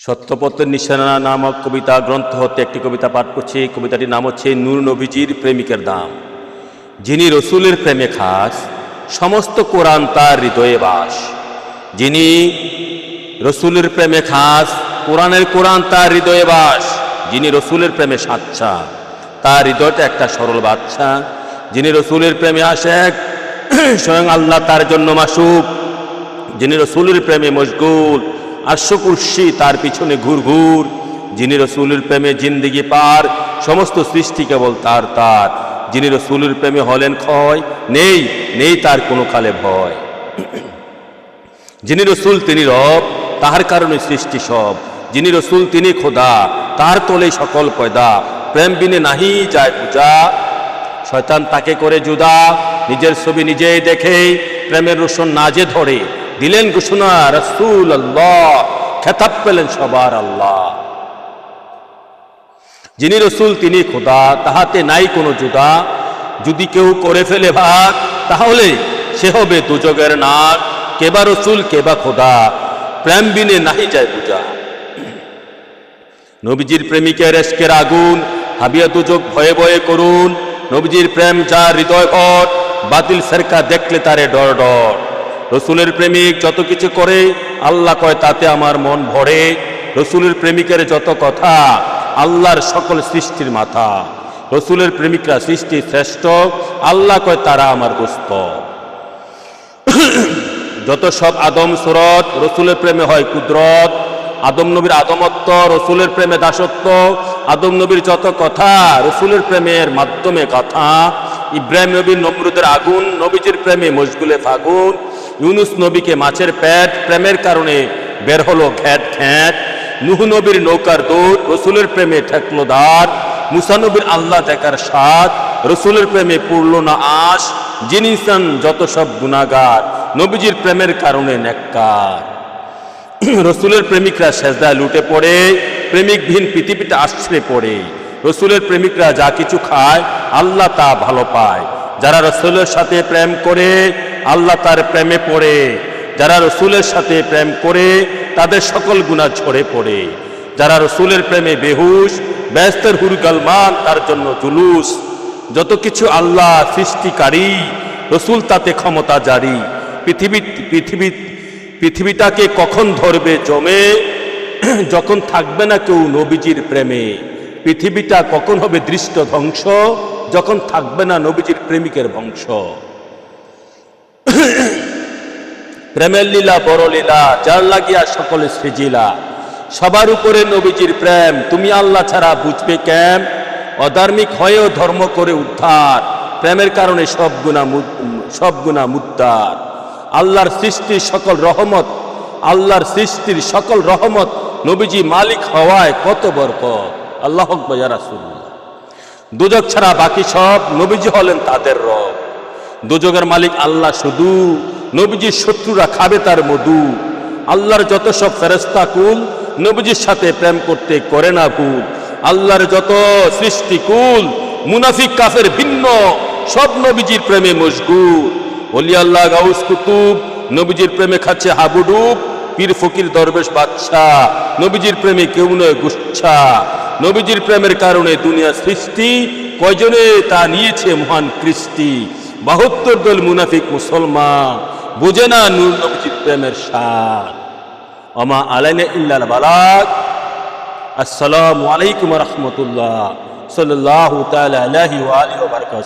সত্যপথের নিশানা নামক কবিতা গ্রন্থ হতে একটি কবিতা পাঠ করছি। কবিতাটির নাম হচ্ছে নূর নবীজির প্রেমিকের দাম। যিনি রসুলের প্রেমে খাস, সমস্ত কোরআন তার হৃদয়ে বাস। যিনি রসুলের প্রেমে খাস, কোরআন তার হৃদয়ে বাস। যিনি রসুলের প্রেমে সাচ্চা, তার হৃদয়টা একটা সরল বাচ্চা। যিনি রসুলের প্রেমে আশেক, স্বয়ং আল্লাহ তার জন্য মাসুক। যিনি রসুলের প্রেমে মশগুল, আরশ কুরসি তার পিছনে ঘুর। যিনি রসুলের প্রেমে জিন্দিগি পার, সমস্ত সৃষ্টি কেবল তার। যিনি রসুলের প্রেমে হলেন ক্ষয়, নেই তার কোনো কালে ভয়। যিনি রসুল তিনি রব, তাহার কারণে সৃষ্টি সব। যিনি রসুল তিনি খোদা, তার তোলে সকল পয়দা। প্রেম বিনে নাহি যায় পূজা, শয়তান তাকে করে জুদা। নিজের ছবি নিজেই দেখে প্রেমের রোশন নাজে ধরে দিলেন ঘোষণা রাসূল আল্লাহ, খেতাব পেলেন সবার আল্লাহ। যিনি রসুল তিনি খোদা, তাহাতে নাই কোনো জুদা। যদি কেউ করে ফেলে ভাগ, তাহলে সে হবে দুজকের নাগ। কেবা রসুল কেবা খোদা, প্রেম বিনে নাহি যায় পূজা। নবীজির প্রেমিকের এশকের আগুন, হাবিয়া দুজক ভয়ে ভয়ে করুন। নবীজির প্রেম যার হৃদয় ঘট, বাতিল ফেরকা দেখলে তারে ডর। রসুলের প্রেমিক যত কিছু করে, আল্লাহ কয় তাতে আমার মন ভরে। রসুলের প্রেমিকের যত কথা, আল্লাহর সকল সৃষ্টির মাথা। রসুলের প্রেমিকরা সৃষ্টি শ্রেষ্ঠ, আল্লাহ কয় তারা আমার দোস্ত। যত সব আদম সুরত, রসুলের প্রেমে হয় কুদরত। আদম নবীর আদমত্ব, রসুলের প্রেমে দাসত্ব। আদম নবীর যত কথা, রসুলের প্রেমের মাধ্যমে কথা। ইব্রাহিম নবীর নমরুদের আগুন, নবীজির প্রেমে মশগুলে ফাগুন। ইউনুস নবীকে মাছের পেট, প্রেমের কারণে বের হলো ঘ্যাট। নূহ নবীর নৌকার দৌড়, রসুলের প্রেমে ঠেকলো দ্বার। মুসা নবীর আল্লাহ দেখার স্বাদ, রসুলের প্রেমে পূর্ল না আশ। যিনি চান যত সব গুনাহগার, নবীজির প্রেমের কারণে নেককার। রসুলের প্রেমিকরা সেজদায় লুটে পড়ে, প্রেমিকবিহীন পৃথিবীতে আশ্রে পড়ে। রসুলের প্রেমিকরা যা কিছু খায়, আল্লাহ তা ভালো পায়। যারা রসুলের সাথে প্রেম করে, আল্লাহ তার প্রেমে পড়ে। যারা রসুলের সাথে প্রেম করে, তাদের সকল গুনাহ ঝরে পড়ে। যারা রসুলের প্রেমে বেহুশ, ব্যস্তের হুরগালমান তার জন্য জুলুস। যত কিছু আল্লাহ সৃষ্টিকারী, রসুল তাতে ক্ষমতা জারি। পৃথিবীটাকে কখন ধরবে জমে, যখন থাকবে না কেউ নবীজির প্রেমে। পৃথিবীটা কখন হবে দৃষ্ট ধ্বংস, যখন থাকবে না নবীজির প্রেমিকের বংশ। প্রেমের লীলা বড় লীলা, যার লাগিয়া সকলে সৃজিলা। সবার উপরে নবীজির প্রেম, তুমি আল্লাহ ছাড়া বুঝবে কেম। অধার্মিক হয়েও ধর্ম করে উদ্ধার, প্রেমের কারণে সব গুনাহ মুদ্দার। আল্লাহর সৃষ্টির সকল রহমত, নবীজি মালিক হওয়ায় কত বরকত। আল্লাহু আকবার ইয়া রাসূলুল্লাহ। দুজক ছাড়া বাকি সব, নবীজি হলেন তাদের রব। দুজকের মালিক আল্লাহ শুধু, নবীজির শত্রুরা খাবে তার মধু। আল্লাহর যত সব ফেরেশতা কুল, নবীজির সাথে প্রেম করতে করে না ভুল। আল্লাহর যত সৃষ্টি কুল, মুনাফিক কাফের ভিন্ন, সব নবীজির প্রেমে মশগুল। ওলি আল্লাহ গাউস কুতুব, নবীজির প্রেমে খাচ্ছে হাবুডুব। পীর ফকির দরবেশ বাদশাহ, নবীজির প্রেমে কেউ নয় গুচ্ছা। নবীজির প্রেমের কারণে দুনিয়া সৃষ্টি, কয়জনে তা নিয়েছে মহান কৃষ্টি। 72 দল মুনাফিক মুসলমান, বুঝে না নূর নবীজির প্রেমের স্বাদ। ওমা আলাইনা ইল্লাল বালাগ। আসসালামু আলাইকুম ওয়া রাহমাতুল্লাহ। সাল্লাল্লাহু তাআলা আলাইহি ওয়া আলিহি ওয়া বারাকাতুহু।